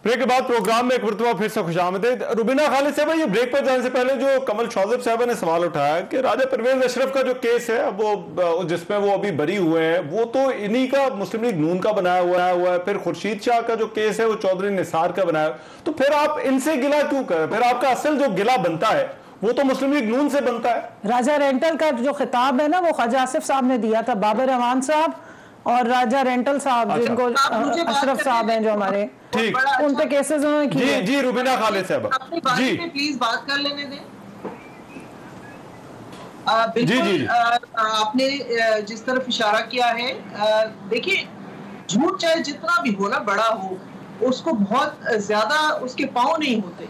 ब्रेक के बाद प्रोग्राम में एक मरतबा फिर से खुशामदीद। रुबीना खालिद साहब, ये ब्रेक पर जाने से पहले जो कमल शौजब साहब ने सवाल उठाया कि राजा परवेज अशरफ का जो केस है वो जिसमें वो अभी बरी हुए हैं, वो तो इन्हीं का मुस्लिम लीग नून का बनाया हुआ है, फिर खुर्शीद शाह का जो केस है वो चौधरी निसार का बनाया, तो फिर आप इनसे गिला क्यों करें? फिर आपका असल जो गिला बनता है वो तो मुस्लिम लीग नून से बनता है। राजा रेंटल का जो खिताब है ना, वो ख्वाजा आसिफ साहब ने दिया था, बाबर रहमान साहब और राजा रेंटल साहब, जिनको अशरफ साहब हैं जो हमारे, ठीक, उन पे केसेस उन्होंने किए। जी रुबीना खालिद साहब, जी प्लीज बात कर लेने दें। बिल्कुल आपने जिस तरफ इशारा किया है, देखिए झूठ चाहे जितना भी हो ना, बड़ा हो, उसको बहुत ज्यादा उसके पांव नहीं होते,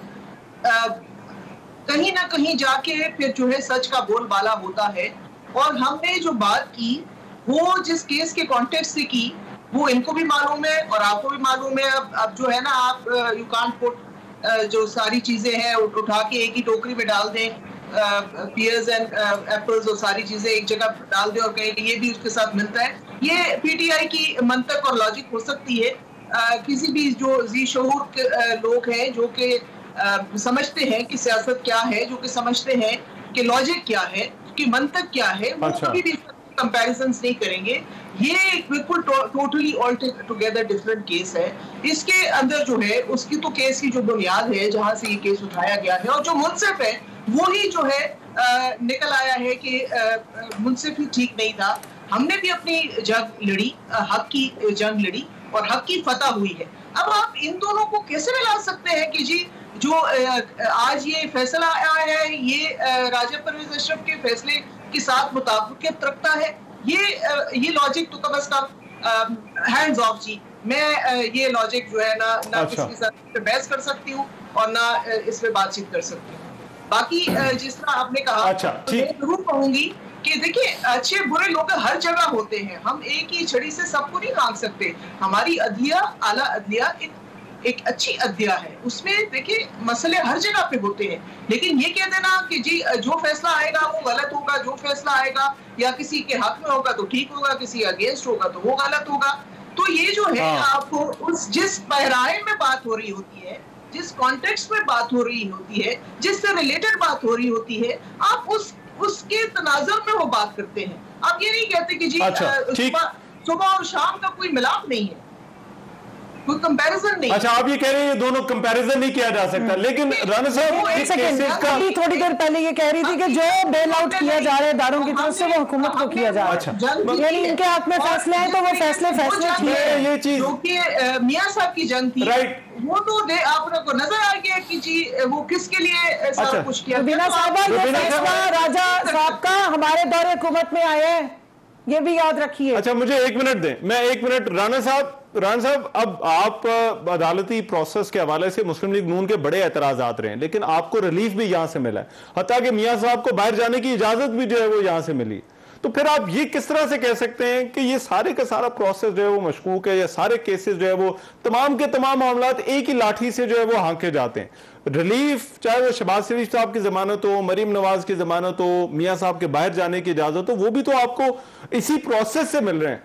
कहीं ना कहीं जाके फिर जो है सच का बोलबाला होता है। और हमने जो बात की वो जिस केस के कॉन्टेक्स्ट से की, वो इनको भी मालूम है और आपको भी मालूम है। अब जो है ना, आप यू कांट पुट जो सारी चीजें हैं उठा के एक ही टोकरी में डाल दें, पियर्स एंड एप्पल्स और सारी चीजें एक जगह डाल दें और कहें ये भी उसके साथ मिलता है। ये पीटीआई की मंतक और लॉजिक हो सकती है। किसी भी जो जी शऊर लोग हैं जो कि समझते हैं कि सियासत क्या है, जो कि समझते हैं कि लॉजिक क्या है, कि मंतक क्या है, वो कभी भी कंपैरिजंस नहीं करेंगे। ये बिल्कुल totally all together different case है। इसके अंदर जो है उसकी तो केस की जो बुनियाद है जहां से ये केस उठाया गया है, और जो मुनसिफ है वो ही जो है निकल आया है कि मुनसिफ ही ठीक नहीं था। हमने भी अपनी जंग लड़ी, हक की जंग लड़ी और हक की फतह हुई है। अब आप इन दोनों को कैसे मिला सकते हैं कि जी जो आज ये फैसला आया है ये राजा परवेज अशरफ के फैसले के साथ मुताबिकत रखता है? ये लॉजिक तो कम से कम हैंड्स ऑफ जी। मैं ये लॉजिक जो है ना किसी के साथ बहस कर सकती हूँ और ना इस पे बातचीत कर सकती हूँ। बाकी जिस तरह आपने कहा, तो मैं जरूर कहूंगी कि देखिए अच्छे बुरे लोग हर जगह होते हैं, हम एक ही छड़ी से सबको नहीं काट सकते। हमारी अदलिया, आला अदलिया एक अच्छी अदलिया है, उसमें देखिए मसले हर जगह पे होते हैं। लेकिन ये कह देना कि जी जो फैसला आएगा वो गलत होगा, जो फैसला आएगा या किसी के हक में होगा तो ठीक होगा, किसी अगेंस्ट होगा तो वो गलत होगा, तो ये जो है आपको उस जिस बहराए में बात हो रही होती है, जिस कॉन्टेक्स्ट में बात हो रही होती है, जिससे रिलेटेड बात हो रही होती है, आप उसके तनाजुर में वो बात करते हैं। आप ये नहीं कहते कि जी सुबह और शाम का कोई मिलाप नहीं है। कोई कंपैरिजन नहीं। अच्छा, आप ये कह रहे हैं ये दोनों कंपैरिजन नहीं किया जा सकता, लेकिन राणा साहब एक सेकंड, अभी थोड़ी देर पहले ये कह रही थी कि जो बेल आउट किया जा रहा है इदारों की तरफ से वो हुकूमत को किया जा रहा है। अच्छा, यानी इनके हाथ में फैसले हैं तो वो फैसले ठीक है। ये चीज जो कि मियां साहब की जंग थी, राइट, वो तो आप को नजर आ गया कि जी वो किसके लिए सारा कुछ किया। बिना साहबा ये फैसला राजा साहब का हमारे दौरे हुकूमत में आया है, ये भी याद रखिए। अच्छा, मुझे 1 मिनट दें, मैं 1 मिनट। राणा साहब, अब आप अदालती प्रोसेस के हवाले से मुस्लिम लीग नून के बड़े एतराजात रहे हैं, लेकिन आपको रिलीफ भी यहां से मिला है, हत्ता कि मियां साहब को बाहर जाने की इजाजत भी जो है वो यहां से मिली। तो फिर आप ये किस तरह से कह सकते हैं कि ये सारे का सारा प्रोसेस जो है वो मशकूक है, या सारे केसेस जो है वो तमाम के तमाम मामलात एक ही लाठी से जो है वो हाँके जाते हैं? रिलीफ चाहे वो शहबाज शरीफ साहब की जमानत हो, मरीम नवाज की जमानत हो, मियां साहब के बाहर जाने की इजाजत हो, वो भी तो आपको इसी प्रोसेस से मिल रहे हैं।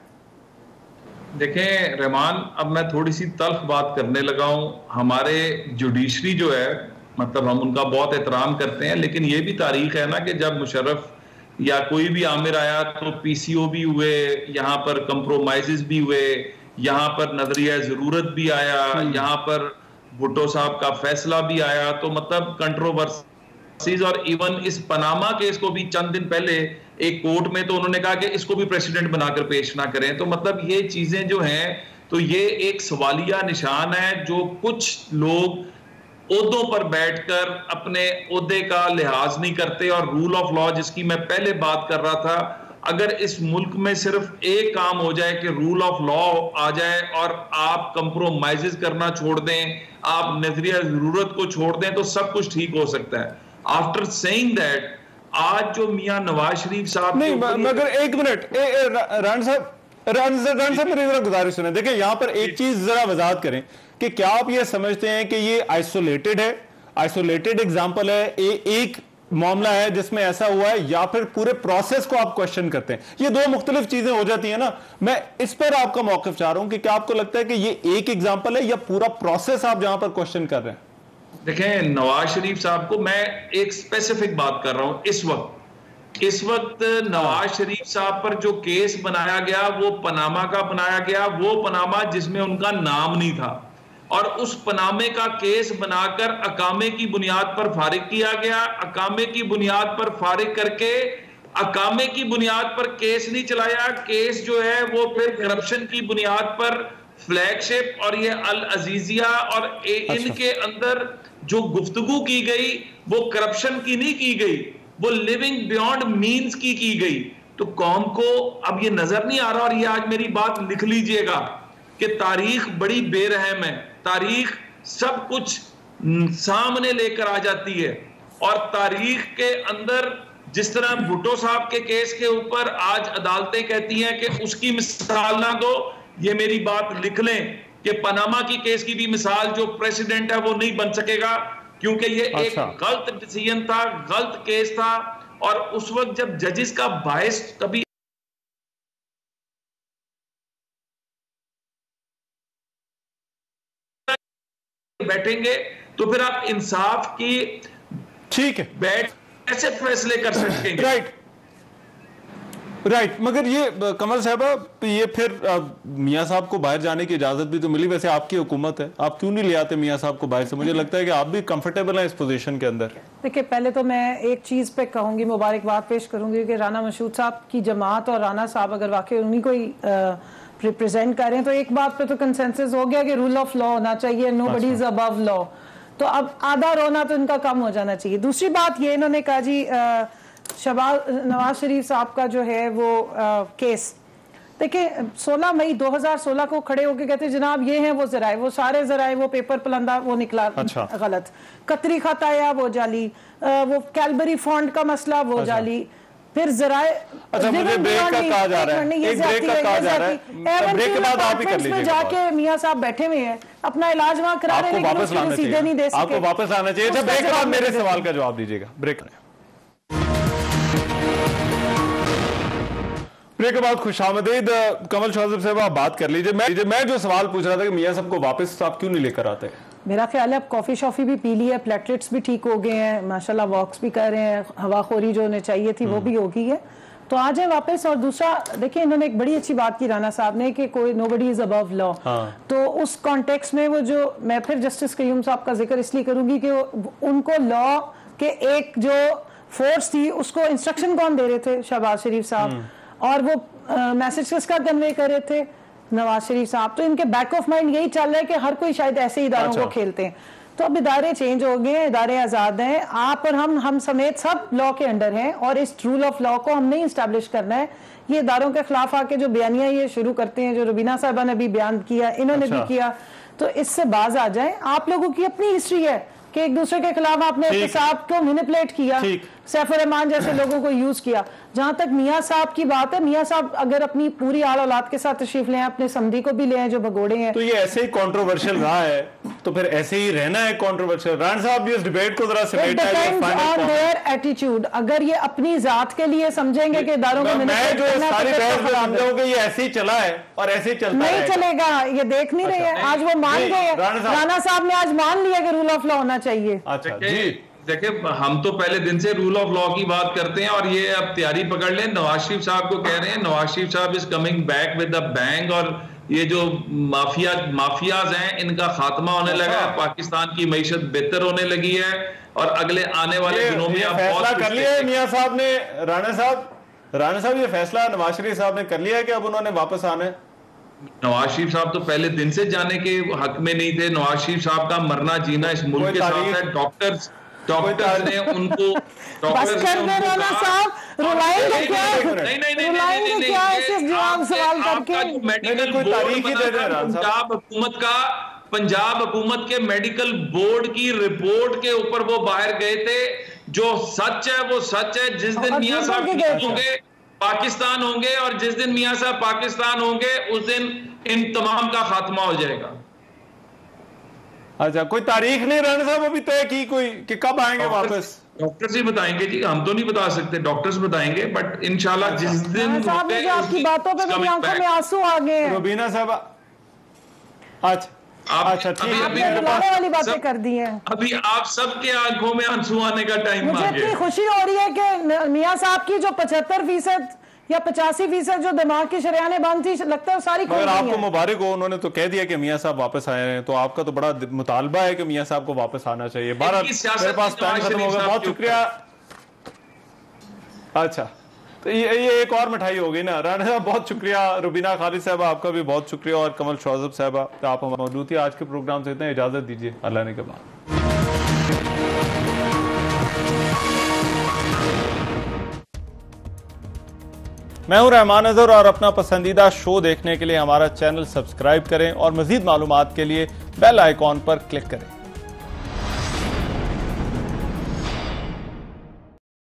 देखें रहमान, अब मैं थोड़ी सी तल्ख बात करने लगा हूं। हमारे जुडिशरी जो है, मतलब हम उनका बहुत एहतराम करते हैं, लेकिन ये भी तारीख है ना कि जब मुशर्रफ या कोई भी आमिर आया तो पीसीओ भी हुए, यहाँ पर कंप्रोमाइजेस भी हुए, यहाँ पर नजरिया जरूरत भी आया, यहाँ पर भुट्टो साहब का फैसला भी आया। तो मतलब कंट्रोवर्सीज, और इवन इस पनामा केस को भी चंद दिन पहले एक कोर्ट में तो उन्होंने कहा कि इसको भी प्रेसिडेंट बनाकर पेश ना करें। तो मतलब ये चीजें जो हैं, तो ये एक सवालिया निशान है जो कुछ लोग ओहदों पर बैठकर अपने ओहदे का लिहाज नहीं करते। और रूल ऑफ लॉ, जिसकी मैं पहले बात कर रहा था, अगर इस मुल्क में सिर्फ एक काम हो जाए कि रूल ऑफ लॉ आ जाए और आप कंप्रोमाइजेस करना छोड़ दें, आप नजरिया जरूरत को छोड़ दें, तो सब कुछ ठीक हो सकता है। आफ्टर सेइंग दैट, आज जो मियां नवाज शरीफ साहब नहीं, मगर 1 मिनट राणा साहब मेरी जरा गुजारिश सुने। देखिए, यहां पर एक चीज जरा वजाहत करें कि क्या आप ये समझते हैं कि ये आइसोलेटेड है, आइसोलेटेड एग्जांपल है, एक मामला है जिसमें ऐसा हुआ है, या फिर पूरे प्रोसेस को आप क्वेश्चन करते हैं? ये दो मुख्तलिफ चीजें हो जाती है ना। मैं इस पर आपका मौकिफ चाह रहा हूं कि क्या आपको लगता है कि ये एक एग्जांपल है या पूरा प्रोसेस आप जहां पर क्वेश्चन कर रहे हैं? देखें, नवाज शरीफ साहब को मैं एक स्पेसिफिक बात कर रहा हूं। इस वक्त नवाज शरीफ साहब पर जो केस बनाया गया वो पनामा का बनाया गया, वो पनामा जिसमें उनका नाम नहीं था, और उस पनामे का केस बनाकर अकामे की बुनियाद पर फारिग किया गया। अकामे की बुनियाद पर फारिग करके अकामे की बुनियाद पर केस नहीं चलाया। केस जो है वो फिर करप्शन की बुनियाद पर फ्लैगशिप और ये अल अजीजिया और इनके अंदर जो गुफ्तगू की गई वो करप्शन की नहीं की गई, वो लिविंग बियॉन्ड मीन्स की गई। तो कौम को अब ये नजर नहीं आ रहा, और ये आज मेरी बात लिख लीजिएगा कि तारीख बड़ी बेरहम है। तारीख सब कुछ सामने लेकर आ जाती है, और तारीख के अंदर जिस तरह भुट्टो साहब के केस के ऊपर आज अदालतें कहती हैं कि उसकी मिसाल ना दो, ये मेरी बात लिख लें कि पनामा की केस की भी मिसाल जो प्रेसिडेंट है वो नहीं बन सकेगा, क्योंकि ये एक गलत डिसीजन था, गलत केस था। और उस वक्त जब जजेस का बायस कभी बैठेंगे तो फिर आप इंसाफ की ठीक है बैठ कैसे फैसले कर सकेंगे? राइट, मगर ये कमल साहबा, ये फिर मियां साहब को बाहर जाने की इजाजत भी तो मिली, वैसे आपकी हुकूमत है, आप क्यों नहीं ले आते मियां साहब को बाहर से? मुझे लगता है कि आप भी कंफर्टेबल हैं इस पोजीशन के अंदर। देखिए, पहले तो मैं एक चीज पे कहूंगी, मुबारकबाद पेश करूंगी कि राना मशहूद साहब की जमात और राना साहब अगर वाकई उन्हीं को ही रिप्रेजेंट कर रहे हैं, तो एक बात पे तो कंसेंसस हो गया कि रूल ऑफ लॉ होना चाहिए, नोबडी इज अबव लॉ। तो अब आधा रोना तो इनका कम हो जाना चाहिए। दूसरी बात ये, इन्होंने कहा जी नवाज शरीफ साहब का जो है वो केस, देखिए 16 मई 2016 को खड़े होके कहते जनाब ये हैं वो जराए, वो सारे जराए, वो पेपर पलंदा वो निकला गलत, कतरी खत आया वो जाली, वो कैलबरी फॉन्ट का मसला वो जाली, फिर जराए। अच्छा, मुझे ब्रेक का कहा जा रहा है, एक ब्रेक का कहा जा रहा है, ब्रेक के बाद आप ही कर लीजिए। जाके मियां साहब बैठे हुए हैं, अपना इलाज वहां करा रहे हैं, लेकिन उसको रसीदें नहीं दे सके। आपको वापस लाना चाहिए। अच्छा, ब्रेक के बाद मेरे सवाल का जवाब दीजिएगा। ब्रेक के बाद खुशामदीद। कमल शौजब साहब, आप बात कर लीजिए। मैं जो सवाल पूछ रहा था कि मियां साहब को वापस आप क्यों नहीं लेकर आते? मेरा ख्याल है अब कॉफी शॉफी भी पी ली है, प्लेटलेट्स भी ठीक हो गए हैं माशाल्लाह, वॉक्स भी कर रहे हैं, हवाखोरी जो उन्हें चाहिए थी वो भी हो गई है। तो आ जाए वापस। और दूसरा देखिए, इन्होंने एक बड़ी अच्छी बात की राणा साहब ने कि कोई नोबडी इज अबव लॉ। तो उस कॉन्टेक्स्ट में वो जो मैं फिर जस्टिस कयूम साहब का जिक्र इसलिए करूंगी कि उनको लॉ के एक जो फोर्स थी उसको इंस्ट्रक्शन कौन दे रहे थे? शहबाज शरीफ साहब। और वो मैसेज किसका कन्वे कर रहे थे? नवाज शरीफ साहब। तो इनके बैक ऑफ माइंड यही चल रहा है कि हर कोई शायद ऐसे इदारों को खेलते हैं। तो अब इदारे चेंज हो गए, इदारे आज़ाद हैं, आप और हम समेत सब लॉ के अंडर हैं, और इस रूल ऑफ लॉ को हमने इस्टेब्लिश करना है। ये इदारों के खिलाफ आके जो बयानियां ये शुरू करते हैं, जो रुबीना साहबा ने भी बयान किया, इन्होंने भी किया, तो इससे बाज आ जाए। आप लोगों की अपनी हिस्ट्री है कि एक दूसरे के खिलाफ आपने एहतसाब को मैनिपुलेट किया, सैफुर रहमान जैसे लोगों को यूज किया। जहां तक मियां साहब की बात है, मियां साहब अगर अपनी पूरी आल औलाद के साथ तशरीफ ले, अपने समधी को भी ले आए जो भगोड़े हैं। तो ये ऐसे ही कंट्रोवर्शियल रहा है, तो फिर ऐसे ही रहना है कंट्रोवर्शियल। राणा साहब भी इस डिबेट को जरा समेटना है। ऑन देयर एटीट्यूड, अगर ये अपनी जात के लिए समझेंगे कि इदारों को मैं जो सारी बहस समझोगे ये ऐसे ही चला है और ऐसे ही चलता नहीं चलेगा, ये देख नहीं रहे हैं। आज वो मान गए, राणा साहब ने आज मान लिया कि रूल ऑफ लॉ होना चाहिए। अच्छा जी, देखिए हम तो पहले दिन से रूल ऑफ लॉ की बात करते हैं, और ये अब तैयारी पकड़ लें। नवाज शरीफ साहब को कह रहे हैं नवाज शरीफ साहब is coming back with the bang, और ये जो माफियाज हैं इनका खात्मा होने लगा है, पाकिस्तान की मईशत बेहतर होने लगी है, और अगले आने वाले दिनों में आप फैसला कर लिया है मियां साहब ने। राणा साहब ये फैसला नवाज शरीफ साहब ने कर लिया है कि अब उन्होंने वापस आना है। नवाज शरीफ साहब तो पहले दिन से जाने के हक में नहीं थे। नवाज शरीफ साहब का मरना जीना इस मुल्क के साथ है। डॉक्टर्स ने उनको पंजाब हुकूमत के मेडिकल बोर्ड की रिपोर्ट के ऊपर वो बाहर गए थे। जो सच है वो सच है। जिस दिन मियां साहब होंगे पाकिस्तान होंगे, और जिस दिन मियां साहब पाकिस्तान होंगे उस दिन इन तमाम का खात्मा हो जाएगा। अच्छा, कोई तारीख नहीं राणा साहब अभी तय की कोई कि कब आएंगे वापस? डॉक्टर्स ही बताएंगे जी, हम तो नहीं बता सकते, डॉक्टर्स बताएंगे। बट इंशाल्लाह जिस दिन आपकी बातों पे मेरी आंखों में आंसू आ गए। रुबीना साहब अच्छा ठीक है, वाली बातें कर दी हैं। अभी आप सबके आंखों में आंसू आने का टाइम आ गया। मुझे इतनी खुशी हो रही है कि मियां साहब की जो 75% या 85% जो दिमाग की शरेआने बंद थी, लगता है सारी खोल गई हैं। आपको मुबारक हो, उन्होंने तो कह दिया कि मियां साहब वापस आए हैं, तो आपका तो बड़ा मुतालबा है कि मियां साहब को वापस आना चाहिए। मेरे पास टाइम खत्म हो गया, बहुत शुक्रिया। अच्छा, तो ये एक और मिठाई हो गई ना। राणा साहब बहुत शुक्रिया, रुबीना खालिद साहब आपका भी बहुत शुक्रिया, और कमल शौजब साहब आप मौजूद थी आज के प्रोग्राम से। इतना इजाजत दीजिए, अल्लाह ने के बाद। मैं हूं रहमान अजहर, और अपना पसंदीदा शो देखने के लिए हमारा चैनल सब्सक्राइब करें, और मजीद मालूमात के लिए बेल आइकॉन पर क्लिक करें।